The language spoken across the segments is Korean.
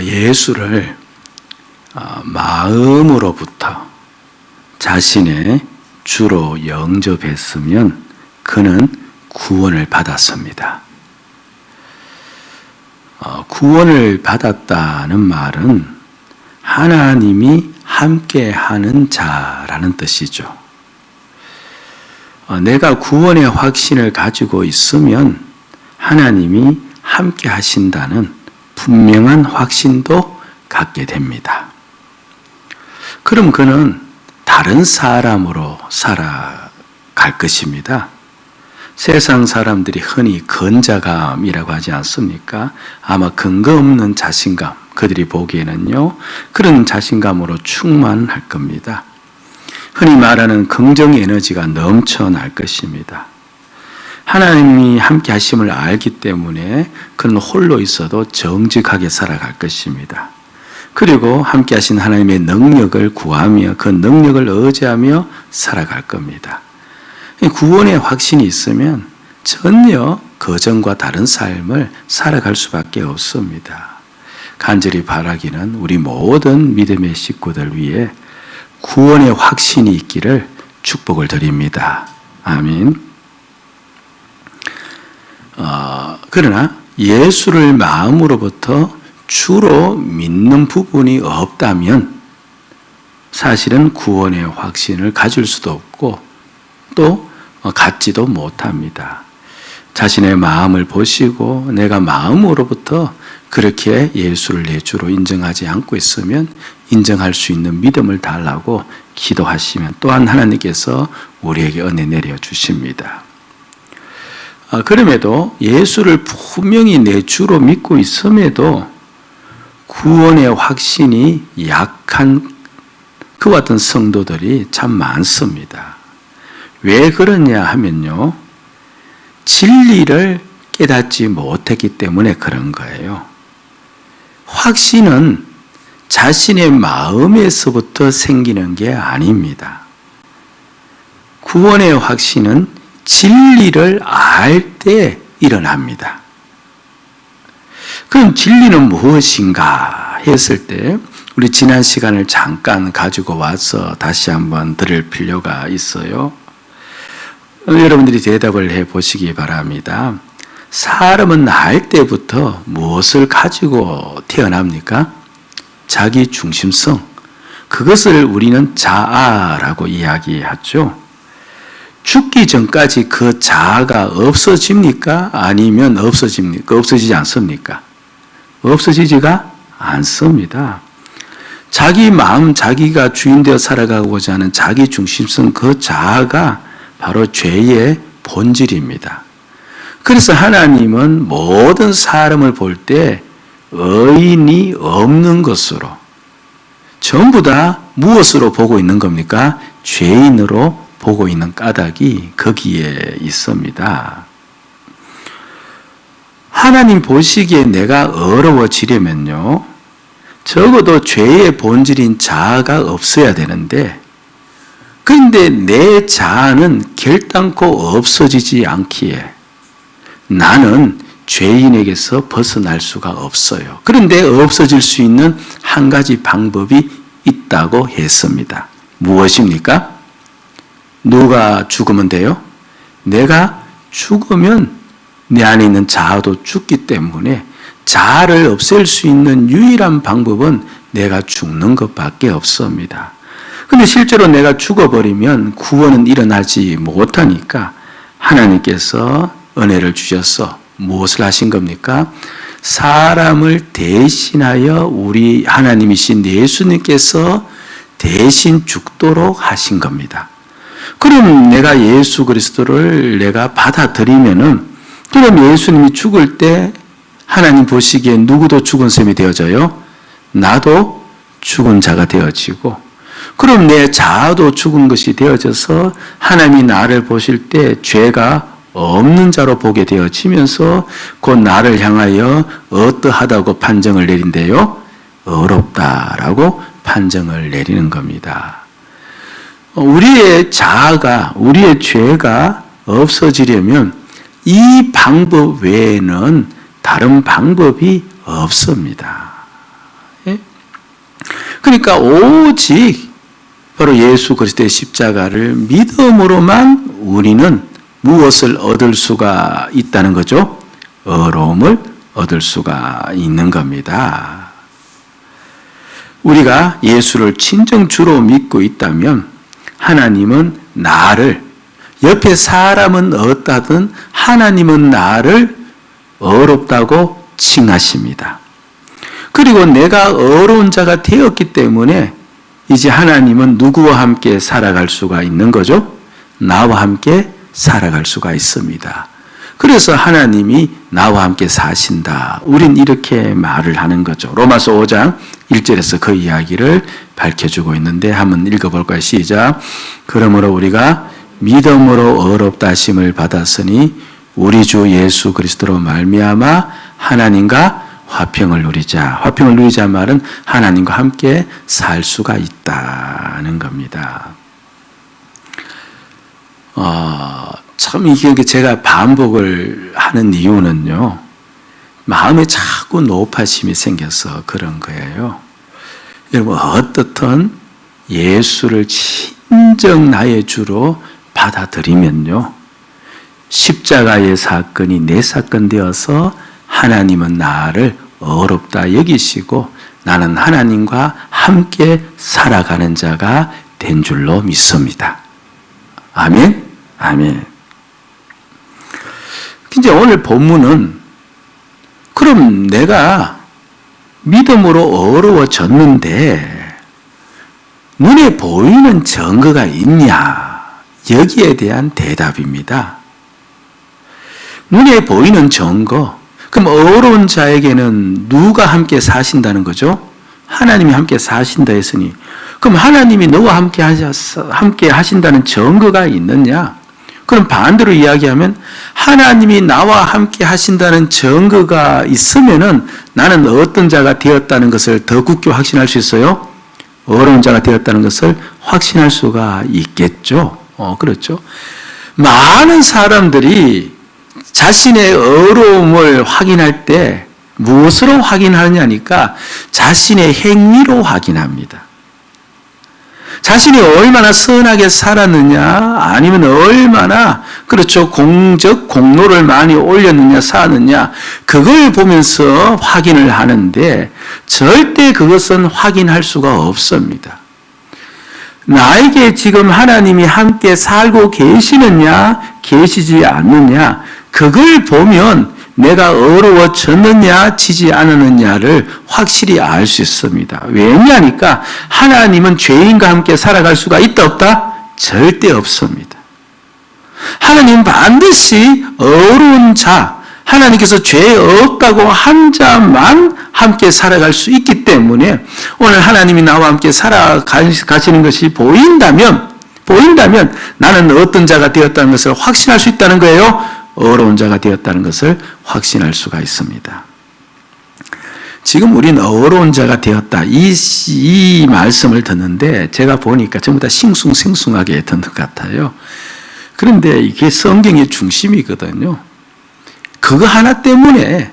예수를 마음으로부터 자신의 주로 영접했으면 그는 구원을 받았습니다. 구원을 받았다는 말은 하나님이 함께하는 자라는 뜻이죠. 내가 구원의 확신을 가지고 있으면 하나님이 함께 하신다는 분명한 확신도 갖게 됩니다. 그럼 그는 다른 사람으로 살아갈 것입니다. 세상 사람들이 흔히 근자감이라고 하지 않습니까? 아마 근거 없는 자신감, 그들이 보기에는요, 그런 자신감으로 충만할 겁니다. 흔히 말하는 긍정 에너지가 넘쳐날 것입니다. 하나님이 함께 하심을 알기 때문에 그는 홀로 있어도 정직하게 살아갈 것입니다. 그리고 함께 하신 하나님의 능력을 구하며 그 능력을 의지하며 살아갈 겁니다. 구원의 확신이 있으면 전혀 그전과 다른 삶을 살아갈 수밖에 없습니다. 간절히 바라기는 우리 모든 믿음의 식구들 위해 구원의 확신이 있기를 축복을 드립니다. 아멘. 그러나 예수를 마음으로부터 주로 믿는 부분이 없다면 사실은 구원의 확신을 가질 수도 없고 또 갖지도 못합니다. 자신의 마음을 보시고 내가 마음으로부터 그렇게 예수를 내 주로 인정하지 않고 있으면 인정할 수 있는 믿음을 달라고 기도하시면 또한 하나님께서 우리에게 은혜 내려주십니다. 그럼에도 예수를 분명히 내 주로 믿고 있음에도 구원의 확신이 약한 그와 같은 성도들이 참 많습니다. 왜 그러냐 하면요, 진리를 깨닫지 못했기 때문에 그런 거예요. 확신은 자신의 마음에서부터 생기는 게 아닙니다. 구원의 확신은 진리를 알 때 일어납니다. 그럼 진리는 무엇인가 했을 때 우리 지난 시간을 잠깐 가지고 와서 다시 한번 들을 필요가 있어요. 여러분들이 대답을 해보시기 바랍니다. 사람은 날 때부터 무엇을 가지고 태어납니까? 자기 중심성. 그것을 우리는 자아라고 이야기하죠. 죽기 전까지 그 자아가 없어집니까? 아니면 없어지지 않습니까? 없어지지가 않습니다. 자기 마음, 자기가 주인되어 살아가고자 하는 자기 중심성, 그 자아가 바로 죄의 본질입니다. 그래서 하나님은 모든 사람을 볼 때 의인이 없는 것으로 전부 다 무엇으로 보고 있는 겁니까? 죄인으로 보고 있는 까닭이 거기에 있습니다. 하나님 보시기에 내가 어려워지려면요, 적어도 죄의 본질인 자아가 없어야 되는데, 그런데 내 자아는 결단코 없어지지 않기에 나는 죄인에게서 벗어날 수가 없어요. 그런데 없어질 수 있는 한 가지 방법이 있다고 했습니다. 무엇입니까? 누가 죽으면 돼요? 내가 죽으면 내 안에 있는 자아도 죽기 때문에 자아를 없앨 수 있는 유일한 방법은 내가 죽는 것밖에 없습니다. 근데 실제로 내가 죽어버리면 구원은 일어나지 못하니까 하나님께서 은혜를 주셔서 무엇을 하신 겁니까? 사람을 대신하여 우리 하나님이신 예수님께서 대신 죽도록 하신 겁니다. 그럼 내가 예수 그리스도를 내가 받아들이면은, 그럼 예수님이 죽을 때 하나님 보시기에 누구도 죽은 셈이 되어져요? 나도 죽은 자가 되어지고, 그럼 내 자아도 죽은 것이 되어져서 하나님이 나를 보실 때 죄가 없는 자로 보게 되어지면서 곧 나를 향하여 어떠하다고 판정을 내린대요? 어렵다라고 판정을 내리는 겁니다. 우리의 자아가, 우리의 죄가 없어지려면 이 방법 외에는 다른 방법이 없습니다. 그러니까 오직 바로 예수 그리스도의 십자가를 믿음으로만 우리는 무엇을 얻을 수가 있다는 거죠? 의로움을 얻을 수가 있는 겁니다. 우리가 예수를 친정 주로 믿고 있다면 하나님은 나를, 옆에 사람은 어떠든 하나님은 나를 의롭다고 칭하십니다. 그리고 내가 의로운 자가 되었기 때문에 이제 하나님은 누구와 함께 살아갈 수가 있는 거죠? 나와 함께 살아갈 수가 있습니다. 그래서 하나님이 나와 함께 사신다. 우린 이렇게 말을 하는 거죠. 로마서 5장 1절에서 그 이야기를 밝혀주고 있는데 한번 읽어볼까요? 시작. 그러므로 우리가 믿음으로 의롭다 하심을 받았으니 우리 주 예수 그리스도로 말미암아 하나님과 화평을 누리자. 화평을 누리자 말은 하나님과 함께 살 수가 있다는 겁니다. 참 이게 제가 반복을 하는 이유는요, 마음에 자꾸 노파심이 생겨서 그런 거예요. 여러분, 어떻든 예수를 진정 나의 주로 받아들이면요, 십자가의 사건이 내 사건 되어서 하나님은 나를 의롭다 여기시고 나는 하나님과 함께 살아가는 자가 된 줄로 믿습니다. 아멘? 아멘. 이제 오늘 본문은 그럼 내가 믿음으로 어려워졌는데 눈에 보이는 증거가 있냐? 여기에 대한 대답입니다. 눈에 보이는 증거. 그럼 어려운 자에게는 누가 함께 사신다는 거죠? 하나님이 함께 사신다 했으니 그럼 하나님이 너와 함께 하신다는 증거가 있느냐? 그럼 반대로 이야기하면 하나님이 나와 함께 하신다는 증거가 있으면은 나는 어떤 자가 되었다는 것을 더 굳게 확신할 수 있어요? 어려운 자가 되었다는 것을 확신할 수가 있겠죠. 그렇죠. 많은 사람들이 자신의 어려움을 확인할 때 무엇으로 확인하느냐니까 자신의 행위로 확인합니다. 자신이 얼마나 선하게 살았느냐, 아니면 얼마나, 그렇죠, 공로를 많이 올렸느냐, 쌓았느냐, 그걸 보면서 확인을 하는데, 절대 그것은 확인할 수가 없습니다. 나에게 지금 하나님이 함께 살고 계시느냐, 계시지 않느냐, 그걸 보면 내가 어려워졌느냐, 지지 않았느냐를 확실히 알 수 있습니다. 왜냐니까 하나님은 죄인과 함께 살아갈 수가 있다, 없다? 절대 없습니다. 하나님은 반드시 어려운 자, 하나님께서 죄 없다고 한 자만 함께 살아갈 수 있기 때문에 오늘 하나님이 나와 함께 살아가시는 것이 보인다면 나는 어떤 자가 되었다는 것을 확신할 수 있다는 거예요. 어려운 자가 되었다는 것을 확신할 수가 있습니다. 지금 우리는 어려운 자가 되었다. 이 말씀을 듣는데 제가 보니까 전부 다 싱숭생숭하게 듣는 것 같아요. 그런데 이게 성경의 중심이거든요. 그거 하나 때문에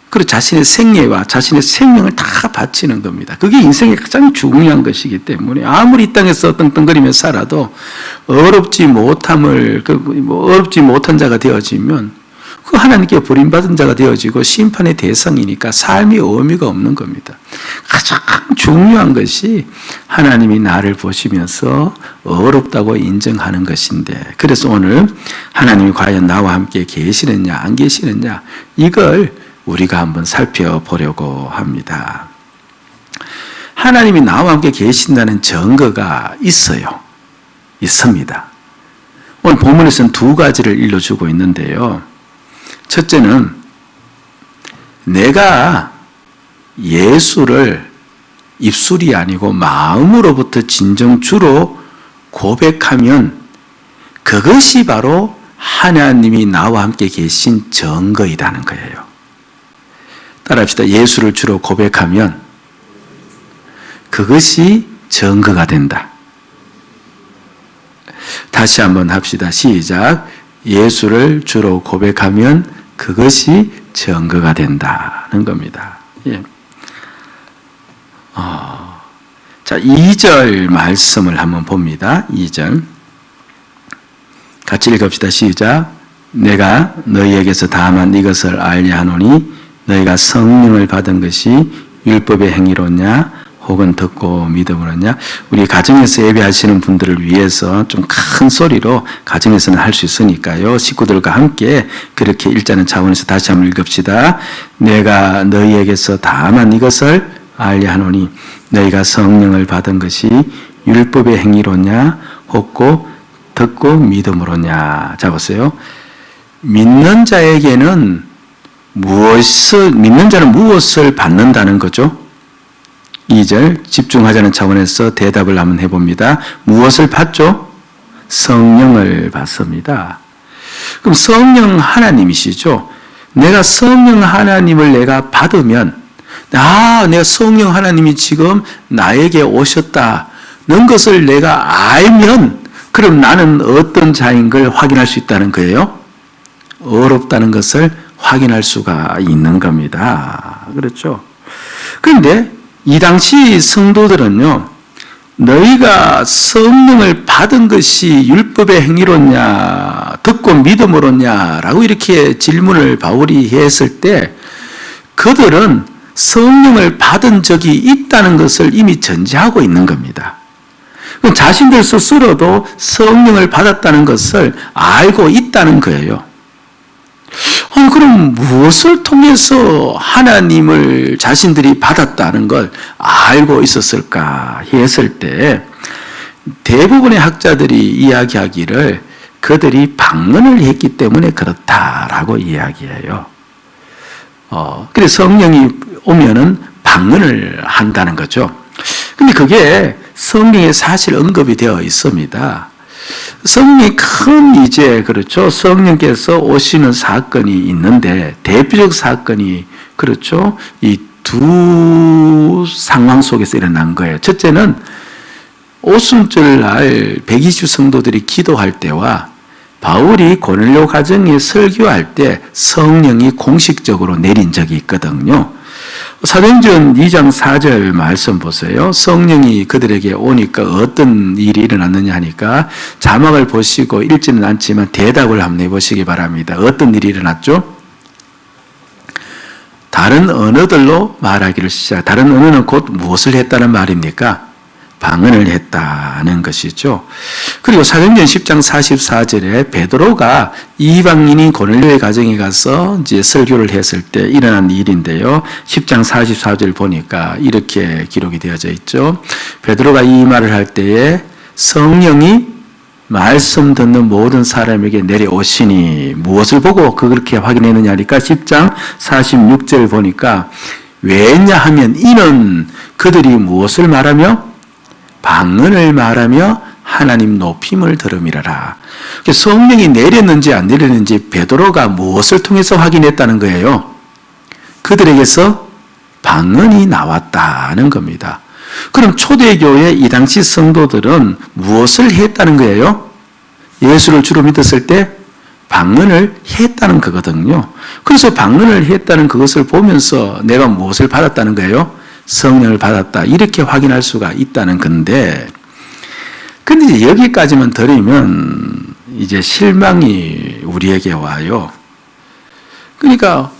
그리고 자신의 생애와 자신의 생명을 다 바치는 겁니다. 그게 인생의 가장 중요한 것이기 때문에 아무리 이 땅에서 떵떵거리며 살아도 어렵지 못한 자가 되어지면 그 하나님께 버림받은 자가 되어지고 심판의 대상이니까 삶이 의미가 없는 겁니다. 가장 중요한 것이 하나님이 나를 보시면서 어렵다고 인정하는 것인데, 그래서 오늘 하나님이 과연 나와 함께 계시느냐 안 계시느냐 이걸 우리가 한번 살펴보려고 합니다. 하나님이 나와 함께 계신다는 증거가 있어요. 있습니다. 오늘 본문에서는 두 가지를 일러주고 있는데요. 첫째는 내가 예수를 입술이 아니고 마음으로부터 진정 주로 고백하면 그것이 바로 하나님이 나와 함께 계신 증거이라는 거예요. 따라합시다. 예수를 주로 고백하면 그것이 증거가 된다. 다시 한번 합시다. 시작. 예수를 주로 고백하면 그것이 증거가 된다는 겁니다. 예. 자, 2절 말씀을 한번 봅니다. 2절. 같이 읽읍시다. 시작. 내가 너희에게서 다만 이것을 알려 하노니 너희가 성령을 받은 것이 율법의 행위로냐 혹은 듣고 믿음으로냐. 우리 가정에서 예배하시는 분들을 위해서 좀 큰 소리로 가정에서는 할 수 있으니까요. 식구들과 함께 그렇게 읽자는 차원에서 다시 한번 읽읍시다. 내가 너희에게서 다만 이것을 알려 하노니 너희가 성령을 받은 것이 율법의 행위로냐 혹고 듣고 믿음으로냐. 자 보세요. 믿는 자에게는 믿는 자는 무엇을 받는다는 거죠? 2절 집중하자는 차원에서 대답을 한번 해봅니다. 무엇을 받죠? 성령을 받습니다. 그럼 성령 하나님이시죠? 내가 성령 하나님을 내가 받으면 내가 성령 하나님이 지금 나에게 오셨다는 것을 내가 알면 그럼 나는 어떤 자인 걸 확인할 수 있다는 거예요? 어렵다는 것을 확인할 수가 있는 겁니다. 그렇죠? 그런데 이 당시 성도들은요, 너희가 성령을 받은 것이 율법의 행위로냐, 듣고 믿음으로냐라고 이렇게 질문을 바울이 했을 때 그들은 성령을 받은 적이 있다는 것을 이미 전제하고 있는 겁니다. 자신들 스스로도 성령을 받았다는 것을 알고 있다는 거예요. 그럼 무엇을 통해서 하나님을 자신들이 받았다는 걸 알고 있었을까 했을 때 대부분의 학자들이 이야기하기를 그들이 방언을 했기 때문에 그렇다라고 이야기해요. 그래서 성령이 오면은 방언을 한다는 거죠. 근데 그게 성경에 사실 언급이 되어 있습니다. 성령이 그렇죠. 성령께서 오시는 사건이 있는데 대표적 사건이 그렇죠. 이 두 상황 속에서 일어난 거예요. 첫째는 오순절 날 120 성도들이 기도할 때와 바울이 고넬료 가정에 설교할 때 성령이 공식적으로 내린 적이 있거든요. 사도행전 2장 4절 말씀 보세요. 성령이 그들에게 오니까 어떤 일이 일어났느냐 하니까 자막을 보시고 읽지는 않지만 대답을 한번 해보시기 바랍니다. 어떤 일이 일어났죠? 다른 언어들로 말하기를 시작. 다른 언어는 곧 무엇을 했다는 말입니까? 방언을 했다는 것이죠. 그리고 사도행전 10장 44절에 베드로가 이방인인 고넬료의 가정에 가서 이제 설교를 했을 때 일어난 일인데요. 10장 44절 보니까 이렇게 기록이 되어져 있죠. 베드로가 이 말을 할 때에 성령이 말씀 듣는 모든 사람에게 내려오시니 무엇을 보고 그렇게 확인했느냐 하니까 10장 46절 보니까 왜냐하면 이는 그들이 무엇을 말하며 방언을 말하며 하나님 높임을 들음이라라. 성령이 내렸는지 안 내렸는지 베드로가 무엇을 통해서 확인했다는 거예요? 그들에게서 방언이 나왔다는 겁니다. 그럼 초대교회 이 당시 성도들은 무엇을 했다는 거예요? 예수를 주로 믿었을 때 방언을 했다는 거거든요. 그래서 방언을 했다는 그것을 보면서 내가 무엇을 받았다는 거예요? 성령을 받았다. 이렇게 확인할 수가 있다는 건데, 근데 이제 여기까지만 들으면 이제 실망이 우리에게 와요. 그러니까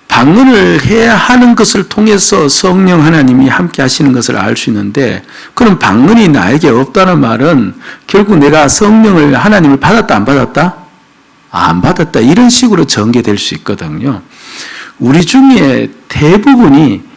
방언을 해야 하는 것을 통해서 성령 하나님이 함께 하시는 것을 알 수 있는데, 그럼 방언이 나에게 없다는 말은 결국 내가 성령을 하나님을 받았다 안 받았다? 안 받았다. 이런 식으로 전개될 수 있거든요. 우리 중에 대부분이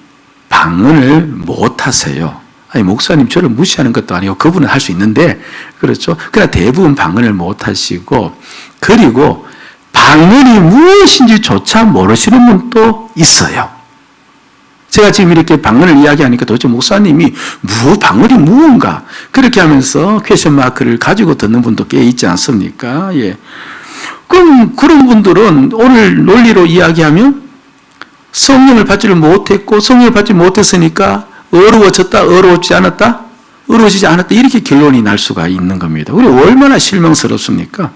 방언을 못 하세요. 아니, 목사님 저를 무시하는 것도 아니고 그분은 할 수 있는데, 그렇죠? 그러나 대부분 방언을 못 하시고, 그리고 방언이 무엇인지조차 모르시는 분도 있어요. 제가 지금 이렇게 방언을 이야기하니까 도대체 목사님이 방언이 무언가? 그렇게 하면서 퀘션 마크를 가지고 듣는 분도 꽤 있지 않습니까? 예. 그럼 그런 분들은 오늘 논리로 이야기하면 성령을 받지를 못했고 성령을 받지 못했으니까 어려워졌다, 어려워지지 않았다, 어려워지지 않았다 이렇게 결론이 날 수가 있는 겁니다. 우리 얼마나 실망스럽습니까?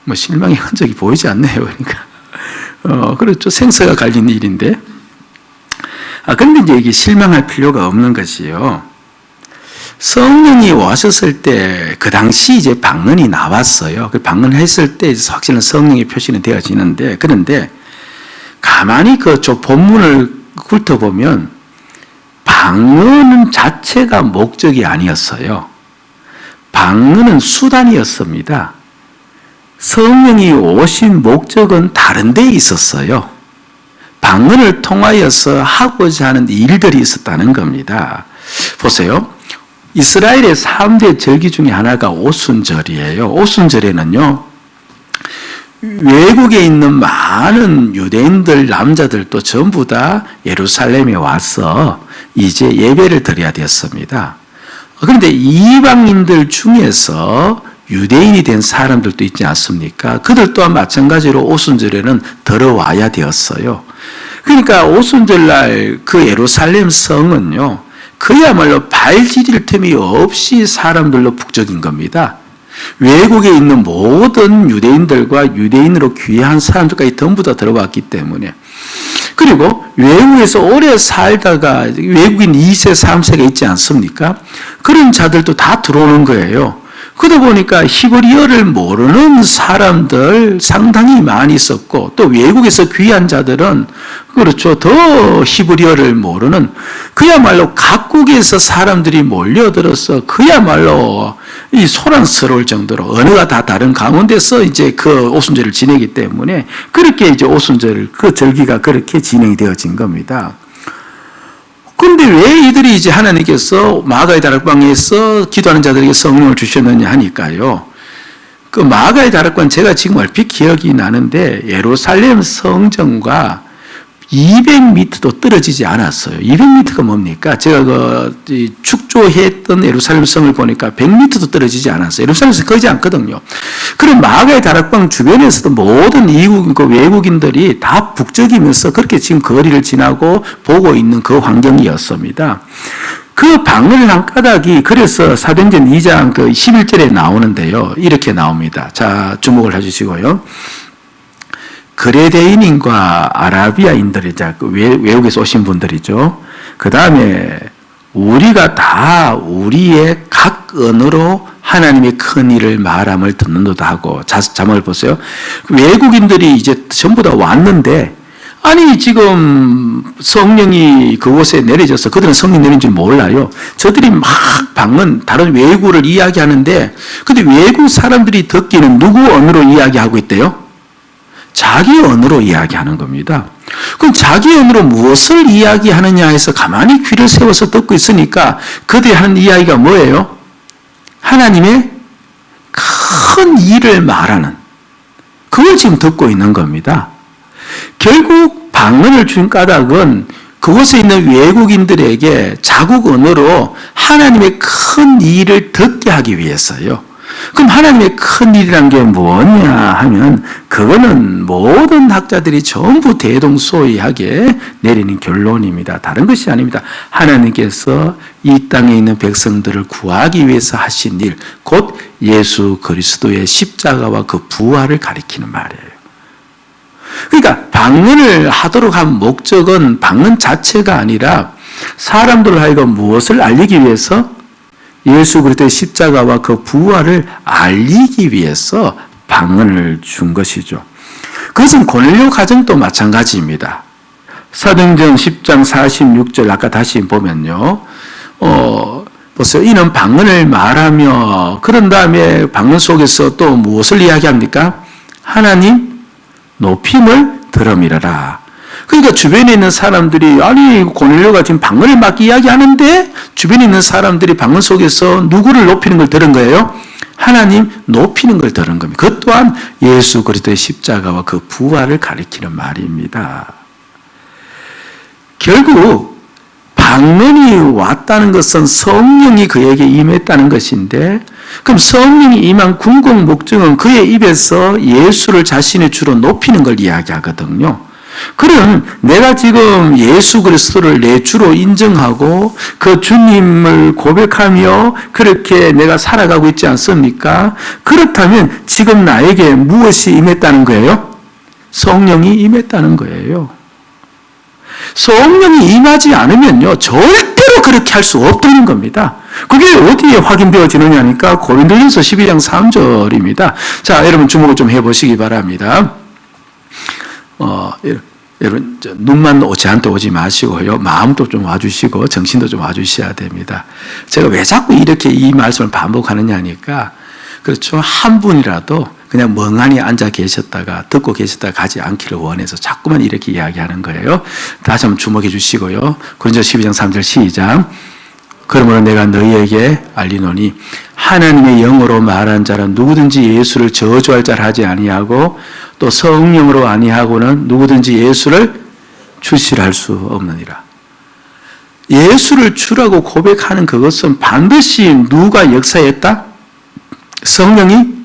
뭐 실망의 흔적이 보이지 않네요. 그러니까 그렇죠. 생사가 갈린 일인데 그런데 이제 이게 실망할 필요가 없는 것이요. 성령이 오셨을 때, 그 당시 이제 방언이 나왔어요. 그 방언했을 때 확실한 성령의 표시는 되어지는데, 그런데 가만히 그 본문을 훑어보면 방언 자체가 목적이 아니었어요. 방언은 수단이었습니다. 성령이 오신 목적은 다른 데 있었어요. 방언을 통하여서 하고자 하는 일들이 있었다는 겁니다. 보세요. 이스라엘의 3대 절기 중에 하나가 오순절이에요. 오순절에는요, 외국에 있는 많은 유대인들, 남자들도 전부 다 예루살렘에 와서 이제 예배를 드려야 되었습니다. 그런데 이방인들 중에서 유대인이 된 사람들도 있지 않습니까? 그들 또한 마찬가지로 오순절에는 들어와야 되었어요. 그러니까 오순절날 그 예루살렘 성은요, 그야말로 발 디딜 틈이 없이 사람들로 북적인 겁니다. 외국에 있는 모든 유대인들과 유대인으로 귀한 사람들까지 전부 다 들어왔기 때문에, 그리고 외국에서 오래 살다가 외국인 2세, 3세가 있지 않습니까? 그런 자들도 다 들어오는 거예요. 그러다 보니까 히브리어를 모르는 사람들 상당히 많이 있었고, 또 외국에서 귀한 자들은 그렇죠, 더 히브리어를 모르는, 그야말로 각국에서 사람들이 몰려들어서 그야말로 이 소란스러울 정도로 언어가 다 다른 가운데서 이제 그 오순절을 지내기 때문에 그렇게 이제 오순절 그 절기가 그렇게 진행이 되어진 겁니다. 그런데 왜 이들이 이제 하나님께서 마가의 다락방에서 기도하는 자들에게 성령을 주셨느냐 하니까요. 그 마가의 다락방 제가 지금 얼핏 기억이 나는데 예루살렘 성전과 200m도 떨어지지 않았어요. 200m가 뭡니까? 제가 축조했던 예루살렘 성을 보니까 100m도 떨어지지 않았어요. 예루살렘에서 거지 않거든요. 그럼 마가의 다락방 주변에서도 모든 이국, 외국인들이 다 북적이면서 그렇게 지금 거리를 지나고 보고 있는 그 환경이었습니다. 그 방언 한 까닭이 그래서 사도행전 2장 11절에 나오는데요. 이렇게 나옵니다. 자, 주목을 해주시고요. 그레데인인과 아라비아인들이 외국에서 오신 분들이죠. 그 다음에 우리가 다 우리의 각 언어로 하나님의 큰 일을 말함을 듣는도다 하고, 자막을 보세요. 외국인들이 이제 전부 다 왔는데, 아니 지금 성령이 그곳에 내려져서 그들은 성령 내린 줄 몰라요. 저들이 막 방언 다른 외국어를 이야기하는데, 근데 외국 사람들이 듣기는 누구 언어로 이야기하고 있대요? 자기 언어로 이야기하는 겁니다. 그럼 자기 언어로 무엇을 이야기하느냐 해서 가만히 귀를 세워서 듣고 있으니까 그들이 하는 이야기가 뭐예요? 하나님의 큰 일을 말하는, 그걸 지금 듣고 있는 겁니다. 결국 방언을 준 까닭은 그곳에 있는 외국인들에게 자국 언어로 하나님의 큰 일을 듣게 하기 위해서요. 그럼 하나님의 큰 일이란 게 뭐냐 하면, 그거는 모든 학자들이 전부 대동소이하게 내리는 결론입니다. 다른 것이 아닙니다. 하나님께서 이 땅에 있는 백성들을 구하기 위해서 하신 일, 곧 예수 그리스도의 십자가와 그 부활을 가리키는 말이에요. 그러니까 방언을 하도록 한 목적은 방언 자체가 아니라 사람들을 하여금 무엇을 알리기 위해서? 예수 그리스도의 십자가와 그 부활을 알리기 위해서 방언을 준 것이죠. 그것은 고넬료 가정도 마찬가지입니다. 사도행전 10장 46절 아까 다시 보면요. 보세요. 이는 방언을 말하며, 그런 다음에 방언 속에서 또 무엇을 이야기합니까? 하나님 높임을 들음이라라. 그러니까 주변에 있는 사람들이, 아니 고넬료가 지금 방언을 막 이야기하는데 주변에 있는 사람들이 방언 속에서 누구를 높이는 걸 들은 거예요? 하나님 높이는 걸 들은 겁니다. 그것 또한 예수 그리스도의 십자가와 그 부활을 가리키는 말입니다. 결국 방언이 왔다는 것은 성령이 그에게 임했다는 것인데, 그럼 성령이 임한 궁극 목적은 그의 입에서 예수를 자신의 주로 높이는 걸 이야기하거든요. 그럼 내가 지금 예수 그리스도를 내 주로 인정하고 그 주님을 고백하며 그렇게 내가 살아가고 있지 않습니까? 그렇다면 지금 나에게 무엇이 임했다는 거예요? 성령이 임했다는 거예요. 성령이 임하지 않으면요, 절대로 그렇게 할 수 없다는 겁니다. 그게 어디에 확인되어지느냐니까 고린도전서 12장 3절입니다. 자, 여러분 주목을 좀 해보시기 바랍니다. 여러분 눈만 저한테 오지 마시고요, 마음도 좀 와주시고 정신도 좀 와주셔야 됩니다. 제가 왜 자꾸 이렇게 이 말씀을 반복하느냐니까, 그렇죠, 한 분이라도 그냥 멍하니 앉아 계셨다가 듣고 계셨다가 가지 않기를 원해서 자꾸만 이렇게 이야기하는 거예요. 다시 한번 주목해 주시고요. 고린도전서 12장 3절 시작. 그러므로 내가 너희에게 알리노니 하나님의 영으로 말한 자는 누구든지 예수를 저주할 자를 하지 아니하고 또 성령으로 아니하고는 누구든지 예수를 주시할 수 없느니라. 예수를 주라고 고백하는 그것은 반드시 누가 역사했다? 성령이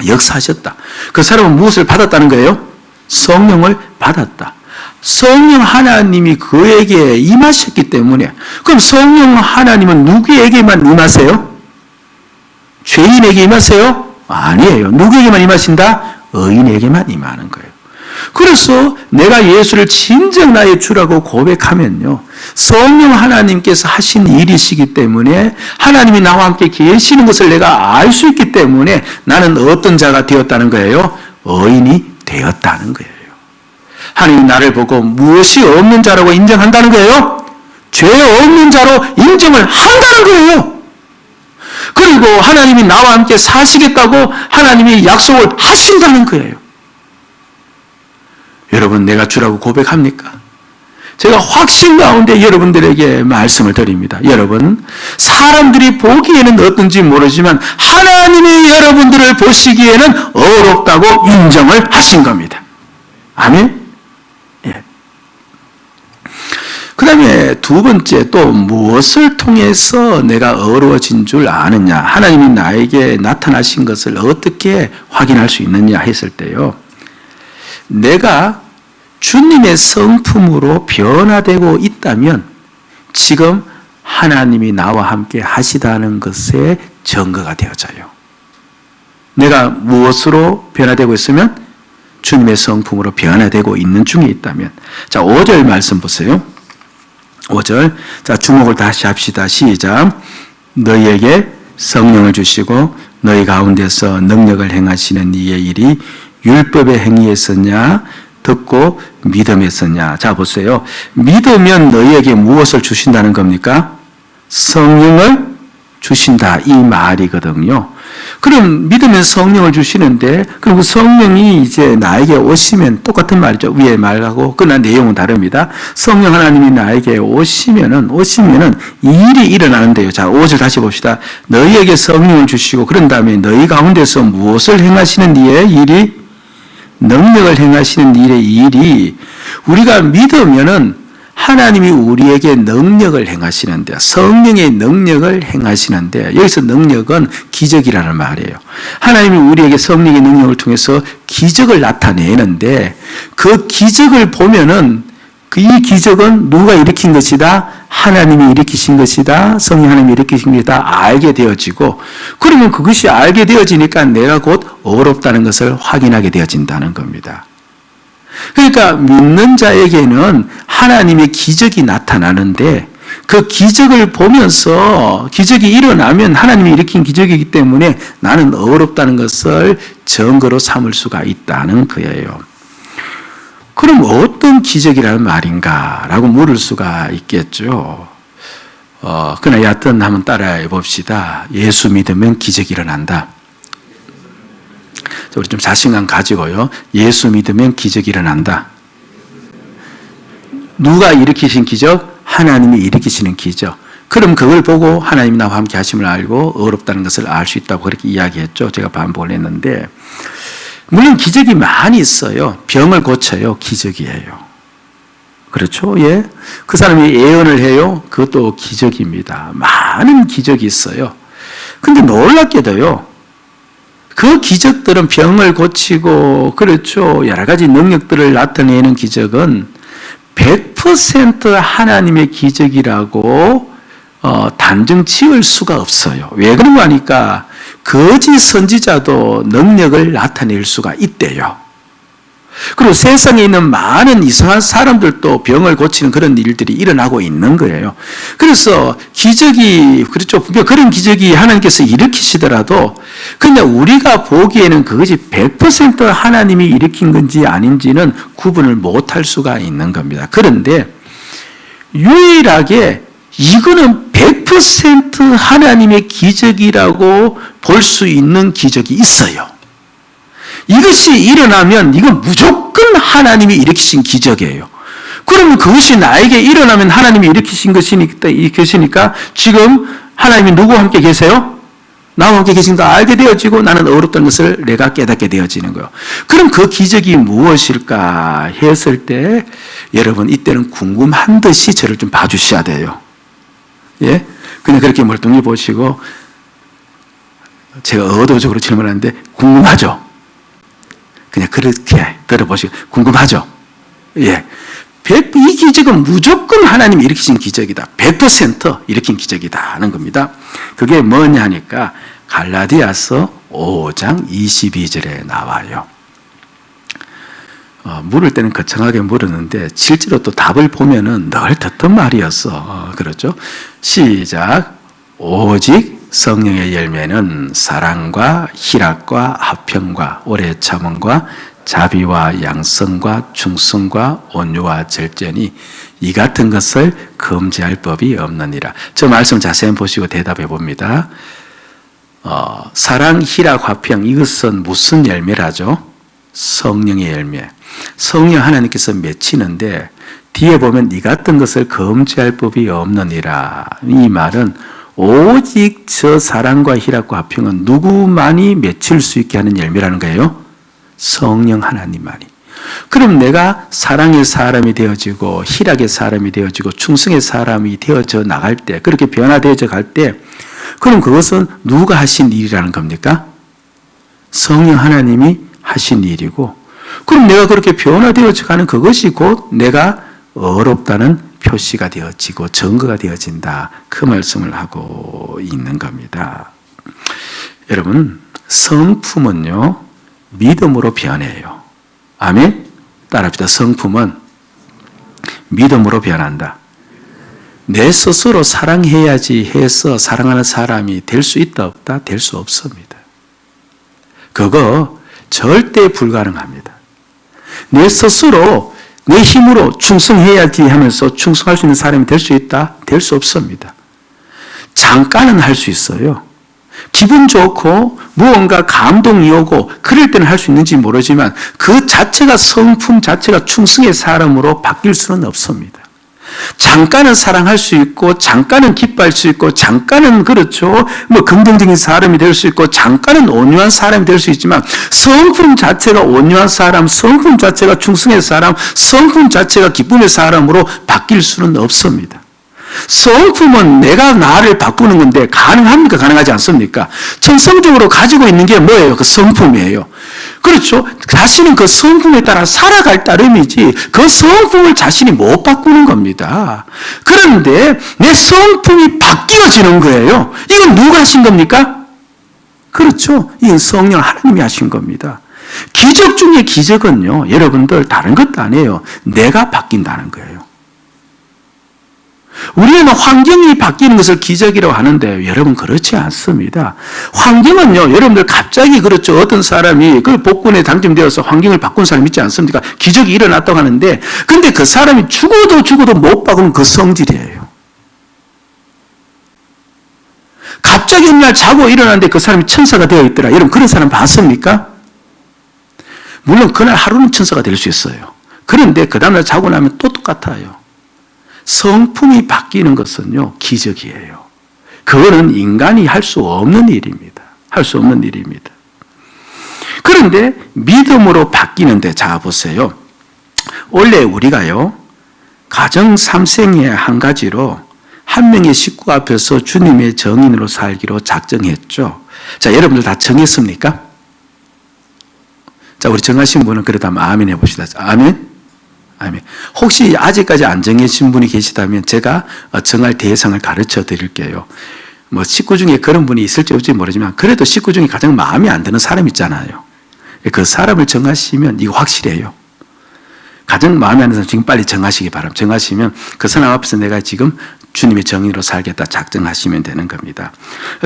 역사하셨다. 그 사람은 무엇을 받았다는 거예요? 성령을 받았다. 성령 하나님이 그에게 임하셨기 때문에. 그럼 성령 하나님은 누구에게만 임하세요? 죄인에게 임하세요? 아니에요. 누구에게만 임하신다? 의인에게만 임하는 거예요. 그래서 내가 예수를 진정 나의 주라고 고백하면요, 성령 하나님께서 하신 일이시기 때문에 하나님이 나와 함께 계시는 것을 내가 알 수 있기 때문에 나는 어떤 자가 되었다는 거예요? 의인이 되었다는 거예요. 하나님이 나를 보고 무엇이 없는 자라고 인정한다는 거예요? 죄 없는 자로 인정을 한다는 거예요. 그리고 하나님이 나와 함께 사시겠다고 하나님이 약속을 하신다는 거예요. 여러분, 내가 주라고 고백합니까? 제가 확신 가운데 여러분들에게 말씀을 드립니다. 여러분, 사람들이 보기에는 어떤지 모르지만 하나님이 여러분들을 보시기에는 어렵다고 인정을 하신 겁니다. 아멘? 예. 그 다음에 두 번째, 또 무엇을 통해서 내가 어려워진 줄 아느냐, 하나님이 나에게 나타나신 것을 어떻게 확인할 수 있느냐 했을 때요, 내가 주님의 성품으로 변화되고 있다면 지금 하나님이 나와 함께 하시다는 것에 증거가 되어져요. 내가 무엇으로 변화되고 있으면? 주님의 성품으로 변화되고 있는 중에 있다면. 자, 5절 말씀 보세요. 5절. 자, 주목을 다시 합시다. 시작. 너희에게 성령을 주시고 너희 가운데서 능력을 행하시는 이의 일이 율법의 행위였었냐 듣고 믿음했었냐. 자, 보세요. 믿으면 너희에게 무엇을 주신다는 겁니까? 성령을 주신다, 이 말이거든요. 그럼 믿으면 성령을 주시는데, 그리고 성령이 이제 나에게 오시면 똑같은 말이죠. 위에 말하고, 그러나 내용은 다릅니다. 성령 하나님이 나에게 오시면은 이 일이 일어나는데요. 자, 5절 다시 봅시다. 너희에게 성령을 주시고, 그런 다음에 너희 가운데서 무엇을 행하시는 이의 일이, 능력을 행하시는 일의 일이, 우리가 믿으면은 하나님이 우리에게 능력을 행하시는데, 성령의 능력을 행하시는데, 여기서 능력은 기적이라는 말이에요. 하나님이 우리에게 성령의 능력을 통해서 기적을 나타내는데, 그 기적을 보면은 이 기적은 누가 일으킨 것이다? 하나님이 일으키신 것이다. 성령 하나님이 일으키신 것이다. 알게 되어지고, 그러면 그것이 알게 되어지니까 내가 곧 어렵다는 것을 확인하게 되어진다는 겁니다. 그러니까 믿는 자에게는 하나님의 기적이 나타나는데, 그 기적을 보면서 기적이 일어나면 하나님이 일으킨 기적이기 때문에 나는 어렵다는 것을 증거로 삼을 수가 있다는 거예요. 그럼 어떤 기적이라는 말인가? 라고 물을 수가 있겠죠. 그러나 여하튼 한번 따라해 봅시다. 예수 믿으면 기적이 일어난다. 우리 좀 자신감 가지고요. 예수 믿으면 기적이 일어난다. 누가 일으키신 기적? 하나님이 일으키시는 기적. 그럼 그걸 보고 하나님이 나와 함께 하심을 알고 어렵다는 것을 알 수 있다고 그렇게 이야기했죠. 제가 반복을 했는데, 물론 기적이 많이 있어요. 병을 고쳐요. 기적이에요. 그렇죠? 예. 그 사람이 예언을 해요. 그것도 기적입니다. 많은 기적이 있어요. 근데 놀랍게도요, 그 기적들은 병을 고치고, 그렇죠, 여러 가지 능력들을 나타내는 기적은 100% 하나님의 기적이라고 단정 지을 수가 없어요. 왜 그런가 하니까 거짓 선지자도 능력을 나타낼 수가 있대요. 그리고 세상에 있는 많은 이상한 사람들도 병을 고치는 그런 일들이 일어나고 있는 거예요. 그래서 기적이, 그렇죠. 분명 그런 기적이 하나님께서 일으키시더라도 그냥 우리가 보기에는 그것이 100% 하나님이 일으킨 건지 아닌지는 구분을 못할 수가 있는 겁니다. 그런데 유일하게 이거는 100% 하나님의 기적이라고 볼 수 있는 기적이 있어요. 이것이 일어나면 이건 무조건 하나님이 일으키신 기적이에요. 그러면 그것이 나에게 일어나면 하나님이 일으키신 것이니까 지금 하나님이 누구와 함께 계세요? 나와 함께 계신 거 알게 되어지고 나는 어렵다는 것을 내가 깨닫게 되어지는 거예요. 그럼 그 기적이 무엇일까 했을 때 여러분 이때는 궁금한 듯이 저를 좀 봐주셔야 돼요. 예? 그냥 그렇게 멀뚱히 보시고 제가 의도적으로 질문하는데 궁금하죠? 그냥 그렇게 들어보시고 궁금하죠? 예. 이 기적은 무조건 하나님이 일으키신 기적이다. 100% 일으킨 기적이다 하는 겁니다. 그게 뭐냐 하니까 갈라디아서 5장 22절에 나와요. 물을 때는 거창하게 물었는데 실제로 또 답을 보면은 늘 듣던 말이었어. 그렇죠? 시작. 오직 성령의 열매는 사랑과 희락과 화평과 오래 참음과 자비와 양성과 충성과 온유와 절제니 이 같은 것을 금지할 법이 없느니라. 저 말씀 자세히 보시고 대답해 봅니다. 사랑, 희락, 화평 이것은 무슨 열매라죠? 성령의 열매. 성령 하나님께서 맺히는데 뒤에 보면 이 같은 것을 금지할 법이 없느니라. 이 말은 오직 저 사랑과 희락과 화평은 누구만이 맺힐 수 있게 하는 열매라는 거예요? 성령 하나님만이. 그럼 내가 사랑의 사람이 되어지고 희락의 사람이 되어지고 충성의 사람이 되어져 나갈 때, 그렇게 변화되어져 갈 때, 그럼 그것은 누가 하신 일이라는 겁니까? 성령 하나님이 하신 일이고, 그럼 내가 그렇게 변화되어져 가는 그것이 곧 내가 어렵다는 표시가 되어지고 증거가 되어진다. 그 말씀을 하고 있는 겁니다. 여러분, 성품은요, 믿음으로 변해요. 아멘? 따라합시다. 성품은 믿음으로 변한다. 내 스스로 사랑해야지 해서 사랑하는 사람이 될 수 있다 없다? 될 수 없습니다. 그거 절대 불가능합니다. 내 스스로 내 힘으로 충성해야지 하면서 충성할 수 있는 사람이 될 수 있다? 될 수 없습니다. 잠깐은 할 수 있어요. 기분 좋고 무언가 감동이 오고 그럴 때는 할 수 있는지 모르지만 그 자체가 성품 자체가 충성의 사람으로 바뀔 수는 없습니다. 잠깐은 사랑할 수 있고 잠깐은 기뻐할 수 있고 잠깐은 그렇죠. 긍정적인 사람이 될 수 있고 잠깐은 온유한 사람이 될 수 있지만 성품 자체가 온유한 사람, 성품 자체가 충성의 사람, 성품 자체가 기쁨의 사람으로 바뀔 수는 없습니다. 성품은 내가 나를 바꾸는 건데 가능합니까? 가능하지 않습니까? 천성적으로 가지고 있는 게 뭐예요? 그 성품이에요. 그렇죠? 자신은 그 성품에 따라 살아갈 따름이지 그 성품을 자신이 못 바꾸는 겁니다. 그런데 내 성품이 바뀌어지는 거예요. 이건 누가 하신 겁니까? 그렇죠. 이 성령 하나님이 하신 겁니다. 기적 중에 기적은요, 여러분들 다른 것도 아니에요. 내가 바뀐다는 거예요. 우리는 환경이 바뀌는 것을 기적이라고 하는데 여러분 그렇지 않습니다. 환경은요, 여러분들 갑자기 그렇죠. 어떤 사람이 그 복권에 당첨되어서 환경을 바꾼 사람 있지 않습니까? 기적이 일어났다고 하는데 근데 그 사람이 죽어도 못 바꾸는 그 성질이에요. 갑자기 어느 날 자고 일어났는데 그 사람이 천사가 되어 있더라. 여러분 그런 사람 봤습니까? 물론 그날 하루는 천사가 될 수 있어요. 그런데 그 다음날 자고 나면 또 똑같아요. 성품이 바뀌는 것은요, 기적이에요. 그거는 인간이 할 수 없는 일입니다. 할 수 없는 일입니다. 그런데 믿음으로 바뀌는데, 자, 보세요. 원래 우리가요, 가정 3생의 한 가지로 한 명의 식구 앞에서 주님의 정인으로 살기로 작정했죠. 자, 여러분들 다 정했습니까? 자, 우리 정하신 분은 그렇다면 아멘 해봅시다. 아멘? 아멘. 혹시 아직까지 안 정해진 분이 계시다면 제가 정할 대상을 가르쳐 드릴게요. 식구 중에 그런 분이 있을지 없을지 모르지만 그래도 식구 중에 가장 마음에 안 드는 사람 있잖아요. 그 사람을 정하시면 이거 확실해요. 가장 마음에 안 드는 사람 지금 빨리 정하시기 바랍니다. 정하시면 그 사람 앞에서 내가 지금 주님의 정의로 살겠다 작정하시면 되는 겁니다.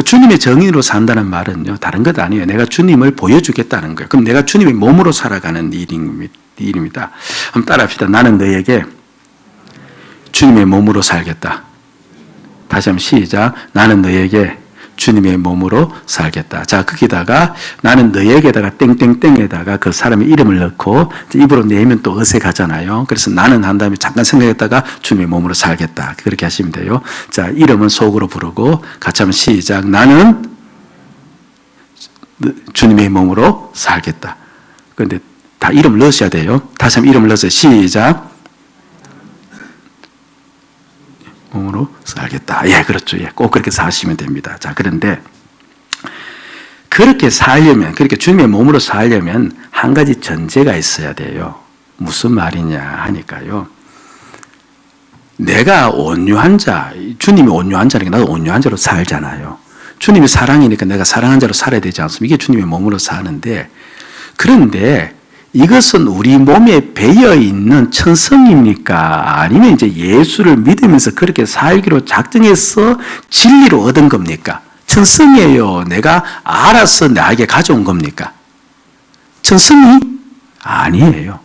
주님의 정의로 산다는 말은요, 다른 것 아니에요. 내가 주님을 보여주겠다는 거예요. 그럼 내가 주님의 몸으로 살아가는 일입니다. 한번 따라합시다. 나는 너에게 주님의 몸으로 살겠다. 다시 한번 시작. 나는 너에게 주님의 몸으로 살겠다. 자, 거기다가 나는 너에게다가 땡땡땡에다가 그 사람의 이름을 넣고 입으로 내면 또 어색하잖아요. 그래서 나는 한 다음에 잠깐 생각했다가 주님의 몸으로 살겠다. 그렇게 하시면 돼요. 자, 이름은 속으로 부르고 같이 한번 시작. 나는 주님의 몸으로 살겠다. 그런데 다 이름을 넣으셔야 돼요. 다시 한번 이름을 넣으세요. 시작. 몸으로 살겠다. 예, 그렇죠. 예, 꼭 그렇게 사시면 됩니다. 자, 그런데 그렇게 살려면, 그렇게 주님의 몸으로 살려면 한 가지 전제가 있어야 돼요. 무슨 말이냐 하니까요. 내가 온유한 자, 주님이 온유한 자니까 나도 온유한 자로 살잖아요. 주님이 사랑이니까 내가 사랑한 자로 살아야 되지 않습니까? 이게 주님의 몸으로 사는데, 그런데 이것은 우리 몸에 배어 있는 천성입니까? 아니면 이제 예수를 믿으면서 그렇게 살기로 작정해서 진리로 얻은 겁니까? 천성이에요. 내가 알아서 나에게 가져온 겁니까? 천성이 아니에요.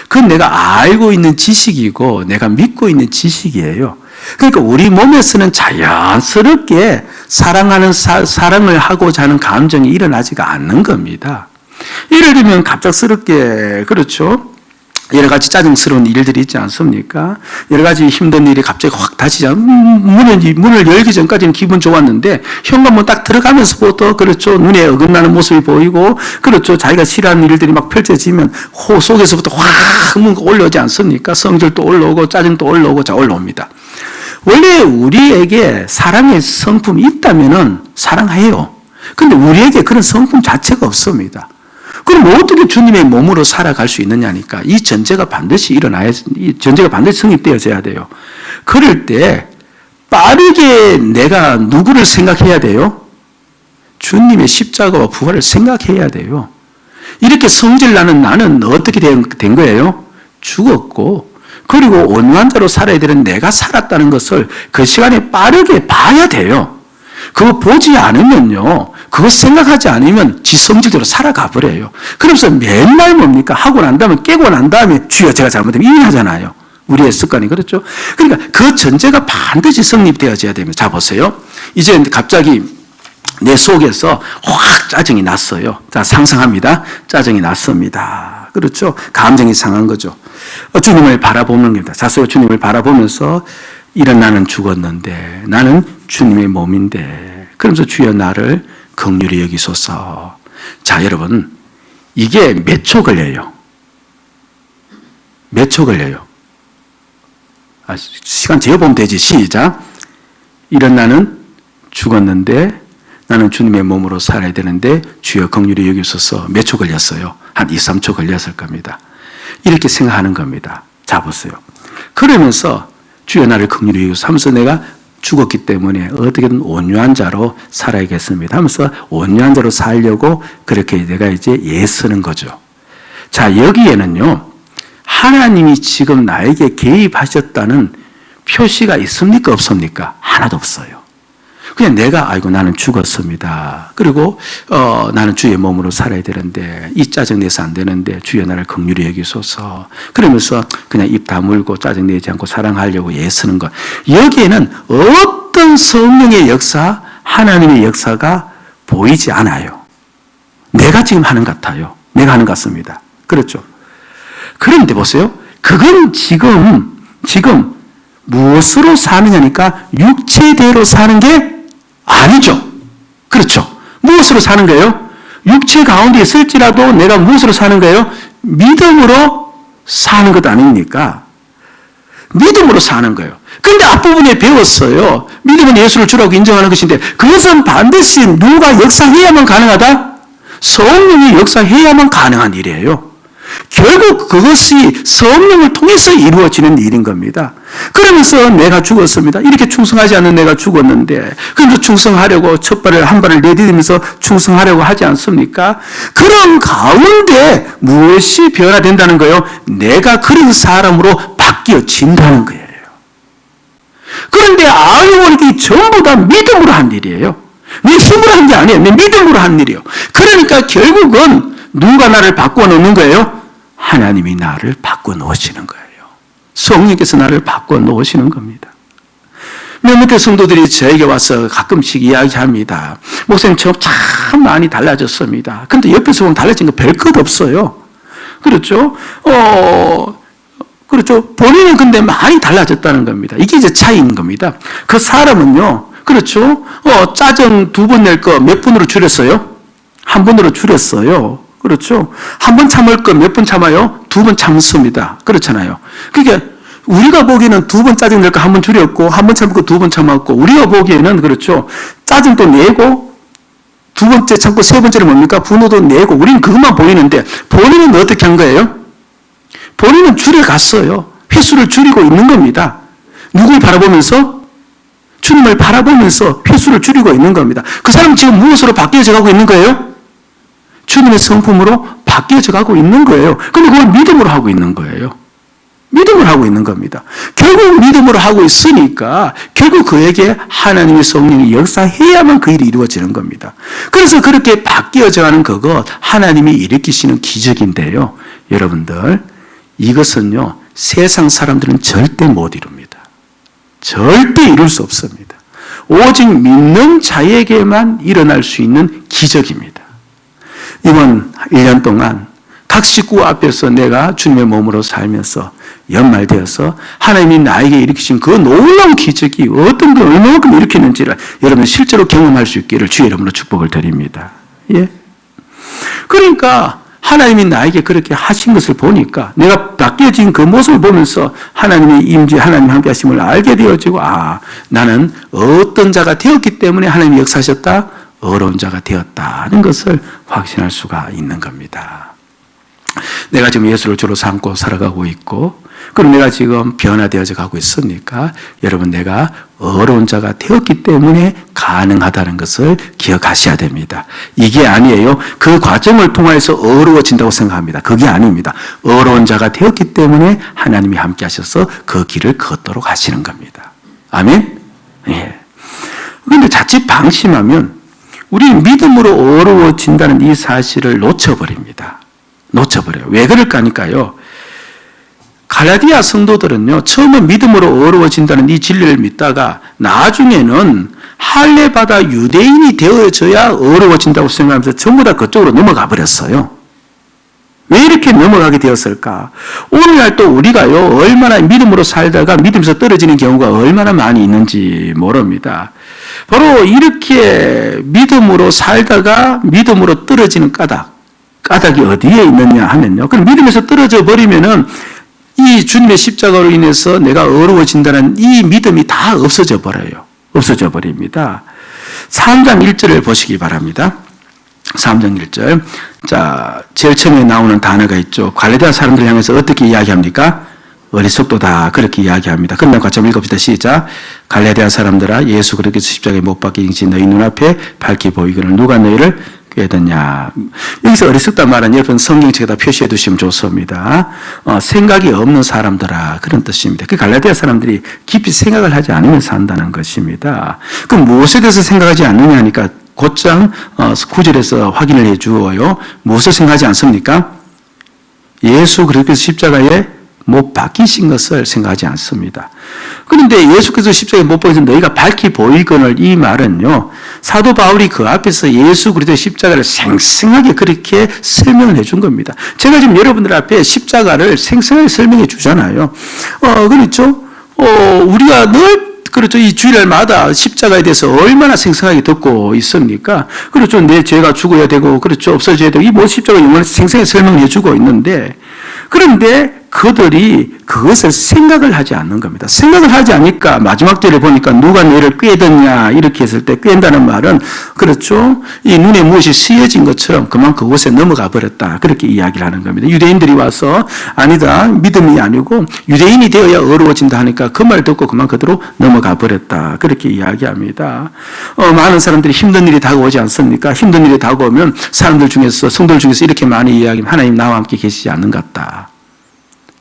그건 내가 알고 있는 지식이고 내가 믿고 있는 지식이에요. 그러니까 우리 몸에서는 자연스럽게 사랑을 하고자 하는 감정이 일어나지가 않는 겁니다. 예를 들면 갑작스럽게, 그렇죠, 여러 가지 짜증스러운 일들이 있지 않습니까? 여러 가지 힘든 일이 갑자기 확 닥치자. 문을 열기 전까지는 기분 좋았는데 현관문 딱 들어가면서부터, 그렇죠, 눈에 어긋나는 모습이 보이고, 그렇죠, 자기가 싫어하는 일들이 막 펼쳐지면 속에서부터 확 올라오지 않습니까? 성질도 올라오고 짜증도 올라오고 자 올라옵니다. 원래 우리에게 사랑의 성품이 있다면은 사랑해요. 근데 우리에게 그런 성품 자체가 없습니다. 그럼 어떻게 주님의 몸으로 살아갈 수 있느냐니까 이 전제가 반드시 이 전제가 반드시 성립되어져야 돼요. 그럴 때 빠르게 내가 누구를 생각해야 돼요? 주님의 십자가와 부활을 생각해야 돼요. 이렇게 성질나는 나는 어떻게 된 거예요? 죽었고, 그리고 온유한 자로 살아야 되는 내가 살았다는 것을 그 시간에 빠르게 봐야 돼요. 그거 보지 않으면요, 그거 생각하지 않으면 지 성질대로 살아가 버려요. 그러면서 맨날 뭡니까? 하고 난 다음에, 깨고 난 다음에 주여 제가 잘못하면 이미 하잖아요. 우리의 습관이. 그렇죠? 그러니까 그 전제가 반드시 성립되어져야 됩니다. 자, 보세요. 이제 갑자기 내 속에서 확 짜증이 났어요. 자, 상상합니다. 짜증이 났습니다. 그렇죠? 감정이 상한 거죠. 주님을 바라보는 겁니다. 자세히 주님을 바라보면서 이런 나는 죽었는데 나는 주님의 몸인데, 그러면서 주여 나를 긍휼히 여기소서. 자, 여러분, 이게 몇 초 걸려요? 몇 초 걸려요? 시간 재어보면 되지. 시작. 이런 나는 죽었는데 나는 주님의 몸으로 살아야 되는데 주여 긍휼히 여기소서. 몇 초 걸렸어요? 한 2, 3초 걸렸을 겁니다. 이렇게 생각하는 겁니다. 자, 보세요. 그러면서 주여 나를 긍휼히 여기소서 하면서 내가 죽었기 때문에 어떻게든 온유한 자로 살아야겠습니다 하면서 온유한 자로 살려고 그렇게 내가 이제 애쓰는 거죠. 자, 여기에는요, 하나님이 지금 나에게 개입하셨다는 표시가 있습니까? 없습니까? 하나도 없어요. 그냥 내가 아이고 나는 죽었습니다. 그리고 나는 주의 몸으로 살아야 되는데 이 짜증내서 안 되는데 주여 나를 긍휼히 여기소서. 그러면서 그냥 입 다물고 짜증내지 않고 사랑하려고 애쓰는 것. 여기에는 어떤 성령의 역사, 하나님의 역사가 보이지 않아요. 내가 지금 하는 것 같아요. 내가 하는 것 같습니다. 그렇죠? 그런데 보세요. 그건 지금 무엇으로 사느냐니까 육체대로 사는 게 아니죠. 그렇죠? 무엇으로 사는 거예요? 육체 가운데 있을지라도 내가 무엇으로 사는 거예요? 믿음으로 사는 것 아닙니까? 믿음으로 사는 거예요. 근데 앞부분에 배웠어요. 믿음은 예수를 주라고 인정하는 것인데 그것은 반드시 누가 역사해야만 가능하다? 성령이 역사해야만 가능한 일이에요. 결국 그것이 성령을 통해서 이루어지는 일인 겁니다. 그러면서 내가 죽었습니다. 이렇게 충성하지 않는 내가 죽었는데, 그래서 충성하려고 첫 발을 한 발을 내디디면서 충성하려고 하지 않습니까? 그런 가운데 무엇이 변화된다는 거예요? 내가 그런 사람으로 바뀌어진다는 거예요. 그런데 알고 보니까 전부 다 믿음으로 한 일이에요. 내 힘으로 한 게 아니에요. 내 믿음으로 한 일이에요. 그러니까 결국은 누가 나를 바꿔 놓는 거예요? 하나님이 나를 바꿔 놓으시는 거예요. 성령께서 나를 바꿔 놓으시는 겁니다. 몇몇 성도들이 저에게 와서 가끔씩 이야기합니다. 목사님, 저 참 많이 달라졌습니다. 근데 옆에서 보면 달라진 거 별 것 없어요. 그렇죠? 그렇죠. 본인은 근데 많이 달라졌다는 겁니다. 이게 이제 차이인 겁니다. 그 사람은요, 그렇죠. 짜증 2번 낼 거 몇 번으로 줄였어요? 1번으로 줄였어요. 그렇죠. 1번 참을 거 몇 번 참아요? 2번 참습니다. 그렇잖아요. 그러니까 우리가 보기에는 2번 짜증 낼 거 1번 줄였고, 1번 참을 거 2번 참았고, 우리가 보기에는 그렇죠. 짜증 또 내고, 2번째 참고 3번째는 뭡니까? 분노도 내고, 우리는 그것만 보이는데, 본인은 어떻게 한 거예요? 본인은 줄여갔어요. 횟수를 줄이고 있는 겁니다. 누굴 바라보면서? 주님을 바라보면서 횟수를 줄이고 있는 겁니다. 그 사람은 지금 무엇으로 바뀌어져 가고 있는 거예요? 주님의 성품으로 바뀌어져 가고 있는 거예요. 그런데 그걸 믿음으로 하고 있는 거예요. 믿음으로 하고 있는 겁니다. 결국 믿음으로 하고 있으니까 결국 그에게 하나님의 성령이 역사해야만 그 일이 이루어지는 겁니다. 그래서 그렇게 바뀌어져 가는 그것 하나님이 일으키시는 기적인데요. 여러분들, 이것은요, 세상 사람들은 절대 못 이룹니다. 절대 이룰 수 없습니다. 오직 믿는 자에게만 일어날 수 있는 기적입니다. 이번 1년 동안 각 식구 앞에서 내가 주님의 몸으로 살면서 연말되어서 하나님이 나에게 일으키신 그 놀라운 기적이 어떤 걸 얼마만큼 일으켰는지를 여러분 실제로 경험할 수 있기를 주의 이름으로 축복을 드립니다. 예. 그러니까 하나님이 나에게 그렇게 하신 것을 보니까 내가 바뀌어진 그 모습을 보면서 하나님의 임재, 하나님 함께 하심을 알게 되어지고, 나는 어떤 자가 되었기 때문에 하나님이 역사하셨다, 어려운 자가 되었다는 것을 확신할 수가 있는 겁니다. 내가 지금 예수를 주로 삼고 살아가고 있고, 그럼 내가 지금 변화되어져 가고 있으니까 여러분, 내가 어려운 자가 되었기 때문에 가능하다는 것을 기억하셔야 됩니다. 이게 아니에요. 그 과정을 통해서 어려워진다고 생각합니다. 그게 아닙니다. 어려운 자가 되었기 때문에 하나님이 함께 하셔서 그 길을 걷도록 하시는 겁니다. 아멘? 예. 그런데 자칫 방심하면 우리 믿음으로 어려워진다는 이 사실을 놓쳐버립니다. 놓쳐버려요. 왜 그럴까 하니까요. 갈라디아 성도들은요, 처음에 믿음으로 어려워진다는 이 진리를 믿다가 나중에는 할례받아 유대인이 되어져야 어려워진다고 생각하면서 전부 다 그쪽으로 넘어가 버렸어요. 왜 이렇게 넘어가게 되었을까? 오늘날 또 우리가요, 얼마나 믿음으로 살다가 믿음에서 떨어지는 경우가 얼마나 많이 있는지 모릅니다. 바로 이렇게 믿음으로 살다가 믿음으로 떨어지는 까닭이 어디에 있느냐 하면요. 그럼 믿음에서 떨어져 버리면은 이 주님의 십자가로 인해서 내가 어려워진다는 이 믿음이 다 없어져 버려요. 없어져 버립니다. 3장 1절을 보시기 바랍니다. 3장 1절. 자, 제일 처음에 나오는 단어가 있죠. 갈라디아 사람들 향해서 어떻게 이야기합니까? 어리석도다. 그렇게 이야기합니다. 그럼 같이 한번 읽읍시다. 시작. 갈라디아 사람들아, 예수 그리스도께서 십자가에 못 박히신 너희 눈앞에 밝히 보이거늘 누가 너희를 꾀했느냐. 여기서 어리석다 말은 여러분 성경책에다 표시해 두시면 좋습니다. 생각이 없는 사람들아, 그런 뜻입니다. 그 갈라디아 사람들이 깊이 생각을 하지 않으면서 한다는 것입니다. 그럼 무엇에 대해서 생각하지 않느냐 하니까 곧장 9절에서 확인을 해 주어요. 무엇을 생각하지 않습니까? 예수 그리스도께서 십자가에 못 박히신 것을 생각하지 않습니다. 그런데 예수께서 십자가에 못 박히신 너희가 밝히 보이거늘, 이 말은요, 사도 바울이 그 앞에서 예수 그리스도의 십자가를 생생하게 그렇게 설명을 해준 겁니다. 제가 지금 여러분들 앞에 십자가를 생생하게 설명해 주잖아요. 그렇죠? 우리가 늘 그렇죠. 이 주일날마다 십자가에 대해서 얼마나 생생하게 듣고 있습니까? 그렇죠. 내 죄가 죽어야 되고, 그렇죠. 없어져야 되고, 이 모든 십자가 영원히 생생하게 설명해 주고 있는데, 그런데 그들이 그것을 생각을 하지 않는 겁니다. 생각을 하지 않으니까 마지막 절에 보니까 누가 너를 꾀했느냐 이렇게 했을 때 꾀한다는 말은 그렇죠. 이 눈에 무엇이 쓰여진 것처럼 그만 그곳에 넘어가 버렸다. 그렇게 이야기를 하는 겁니다. 유대인들이 와서 아니다. 믿음이 아니고 유대인이 되어야 어려워진다 하니까 그 말 듣고 그만 그대로 넘어가 버렸다. 그렇게 이야기합니다. 많은 사람들이 힘든 일이 다가오지 않습니까? 힘든 일이 다가오면 사람들 중에서 성도들 중에서 이렇게 많이 이야기하면 하나님 나와 함께 계시지 않는 것 같다.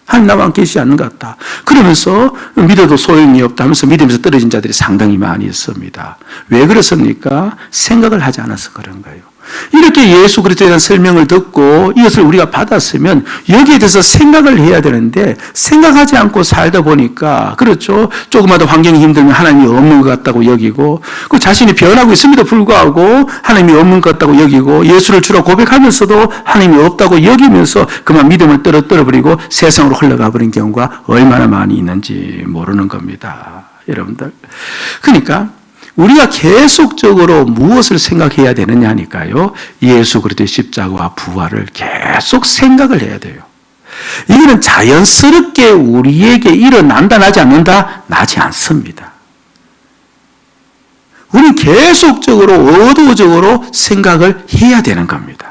하나님 나와 함께 계시지 않는 것 같다. 그러면서 믿어도 소용이 없다 하면서 믿음에서 떨어진 자들이 상당히 많이 있습니다. 왜 그렇습니까? 생각을 하지 않아서 그런 거예요. 이렇게 예수 그리스도에 대한 설명을 듣고 이것을 우리가 받았으면 여기에 대해서 생각을 해야 되는데 생각하지 않고 살다 보니까 그렇죠. 조금마다 환경이 힘들면 하나님이 없는 것 같다고 여기고 그 자신이 변하고 있음에도 불구하고 하나님이 없는 것 같다고 여기고 예수를 주로 고백하면서도 하나님이 없다고 여기면서 그만 믿음을 떨어버리고 세상으로 흘러가 버린 경우가 얼마나 많이 있는지 모르는 겁니다. 여러분들. 그러니까 우리가 계속적으로 무엇을 생각해야 되느냐니까요. 예수 그리스도의 십자가와 부활을 계속 생각을 해야 돼요. 이거는 자연스럽게 우리에게 일어난다 나지 않는다? 나지 않습니다. 우리는 계속적으로 의도적으로 생각을 해야 되는 겁니다.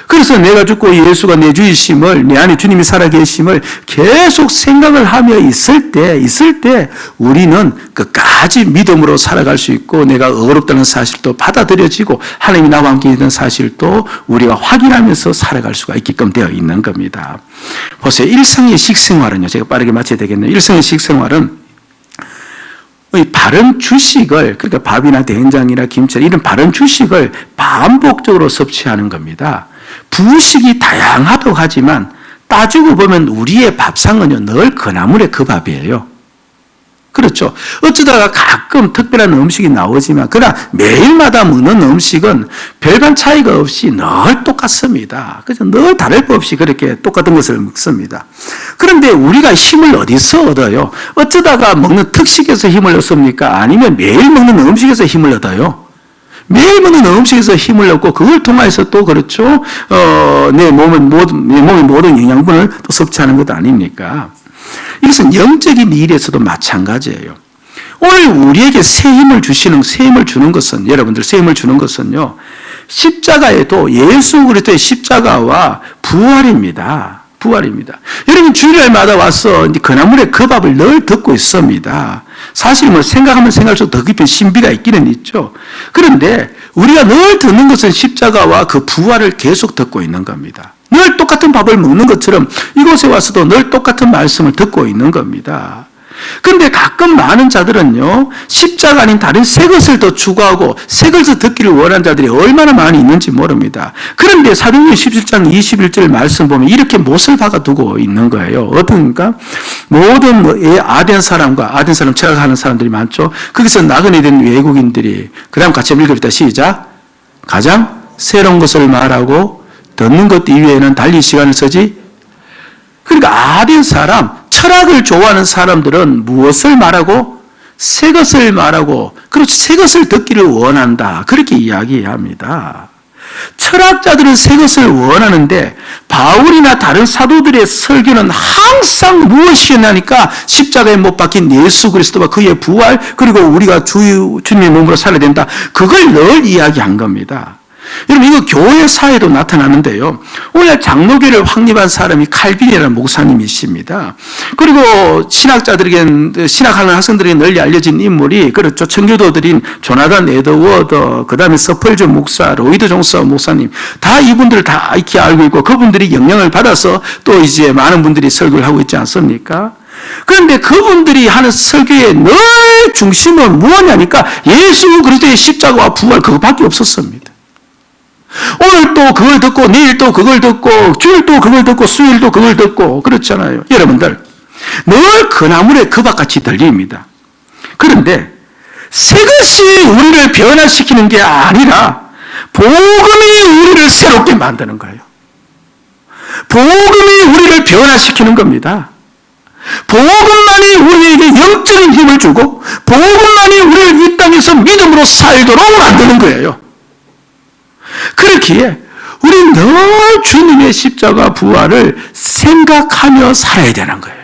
그래서 내가 죽고 예수가 내 주이심을 내 안에 주님이 살아계심을 계속 생각을 하며 있을 때 우리는 끝까지 믿음으로 살아갈 수 있고 내가 어렵다는 사실도 받아들여지고 하나님이 나와 함께 있는 사실도 우리가 확인하면서 살아갈 수가 있게끔 되어 있는 겁니다. 보세요. 일상의 식생활은요. 제가 빠르게 마쳐야 되겠네요. 일상의 식생활은 바른 주식을 그러니까 밥이나 된장이나 김치 이런 바른 주식을 반복적으로 섭취하는 겁니다. 부식이 다양하다고 하지만 따지고 보면 우리의 밥상은요 늘 그나물의 그 밥이에요. 그렇죠. 어쩌다가 가끔 특별한 음식이 나오지만 그러나 매일마다 먹는 음식은 별반 차이가 없이 늘 똑같습니다. 그래서 늘 다를 것 없이 그렇게 똑같은 것을 먹습니다. 그런데 우리가 힘을 어디서 얻어요? 어쩌다가 먹는 특식에서 힘을 얻습니까? 아니면 매일 먹는 음식에서 힘을 얻어요? 매일 먹는 음식에서 힘을 얻고 그걸 통해서 또 그렇죠. 내 몸의 모든 영양분을 또 섭취하는 것 아닙니까? 이것은 영적인 일에서도 마찬가지예요. 오늘 우리에게 새 힘을 주는 것은 여러분들 새 힘을 주는 것은요. 십자가에도 예수 그리스도의 십자가와 부활입니다. 부활입니다. 여러분 주일날마다 와서 그나물의 그 밥을 늘 듣고 있습니다. 사실 뭐 생각하면 생각할수록 더 깊은 신비가 있기는 있죠. 그런데 우리가 늘 듣는 것은 십자가와 그 부활을 계속 듣고 있는 겁니다. 늘 똑같은 밥을 먹는 것처럼 이곳에 와서도 늘 똑같은 말씀을 듣고 있는 겁니다. 그런데 가끔 많은 자들은요, 십자가 아닌 다른 새 것을 더 추구하고 새 것을 듣기를 원하는 자들이 얼마나 많이 있는지 모릅니다. 그런데 사도행전 17장 21절 말씀 보면 이렇게 못을 박아두고 있는 거예요. 어떤가? 모든 아덴 사람 철학하는 사람들이 많죠. 거기서 나그네 된 외국인들이 그 다음 같이 읽읍시다. 시작. 가장 새로운 것을 말하고 듣는 것 이외에는 달리 시간을 쓰지. 그러니까 아덴 사람, 철학을 좋아하는 사람들은 무엇을 말하고? 새 것을 말하고, 그렇지, 새 것을 듣기를 원한다. 그렇게 이야기합니다. 철학자들은 새 것을 원하는데 바울이나 다른 사도들의 설교는 항상 무엇이냐니까 십자가에 못 박힌 예수 그리스도와 그의 부활 그리고 우리가 주님의 몸으로 살아야 된다. 그걸 늘 이야기한 겁니다. 여러분 이거 교회 사회도 나타나는데요. 오늘 장로교를 확립한 사람이 칼빈이라는 목사님이십니다. 그리고 신학하는 학생들에게 널리 알려진 인물이 그렇죠. 청교도들인 조나단 에드워드, 그 다음에 서펄전 목사, 로이드 존스 목사님 다 이분들을 다 익히 알고 있고 그분들이 영향을 받아서 또 이제 많은 분들이 설교를 하고 있지 않습니까? 그런데 그분들이 하는 설교의 늘 중심은 무엇이냐니까 예수 그리스도의 십자가와 부활 그거밖에 없었습니다. 오늘 또 그걸 듣고 내일 또 그걸 듣고 주일 또 그걸 듣고 수요일 또 그걸 듣고 그렇잖아요. 여러분들 늘 그나물의 그 밥같이 들립니다. 그런데 새 것이 우리를 변화시키는 게 아니라 복음이 우리를 새롭게 만드는 거예요. 복음이 우리를 변화시키는 겁니다. 복음만이 우리에게 영적인 힘을 주고 복음만이 우리를 이 땅에서 믿음으로 살도록 만드는 거예요. 그렇기에 우리 늘 주님의 십자가 부활을 생각하며 살아야 되는 거예요.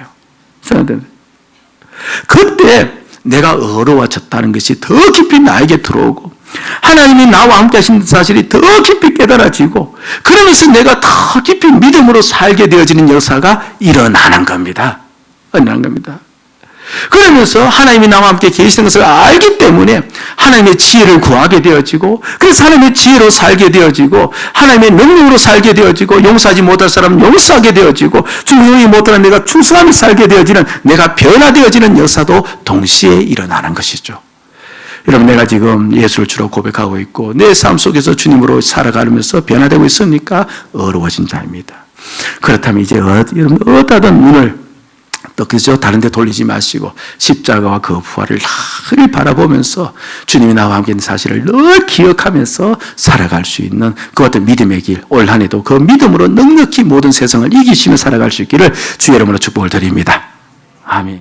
그때 내가 어려워졌다는 것이 더 깊이 나에게 들어오고 하나님이 나와 함께 하신 사실이 더 깊이 깨달아지고 그러면서 내가 더 깊이 믿음으로 살게 되어지는 역사가 일어나는 겁니다. 그러면서 하나님이 나와 함께 계시는 것을 알기 때문에 하나님의 지혜를 구하게 되어지고 그래서 하나님의 지혜로 살게 되어지고 하나님의 능력으로 살게 되어지고 용서하지 못할 사람은 용서하게 되어지고 충성하지 못하는 내가 충성하며 살게 되어지는 내가 변화되어지는 역사도 동시에 일어나는 것이죠. 여러분 내가 지금 예수를 주로 고백하고 있고 내 삶 속에서 주님으로 살아가면서 변화되고 있으니까 어려워진 자입니다. 그렇다면 이제 여러분 어디다든 눈을 또 그저 다른 데 돌리지 마시고 십자가와 그 부활을 늘 바라보면서 주님이 나와 함께 있는 사실을 늘 기억하면서 살아갈 수 있는 그 어떤 믿음의 길, 올 한 해도 그 믿음으로 넉넉히 모든 세상을 이기시며 살아갈 수 있기를 주의 이름으로 축복을 드립니다. 아멘.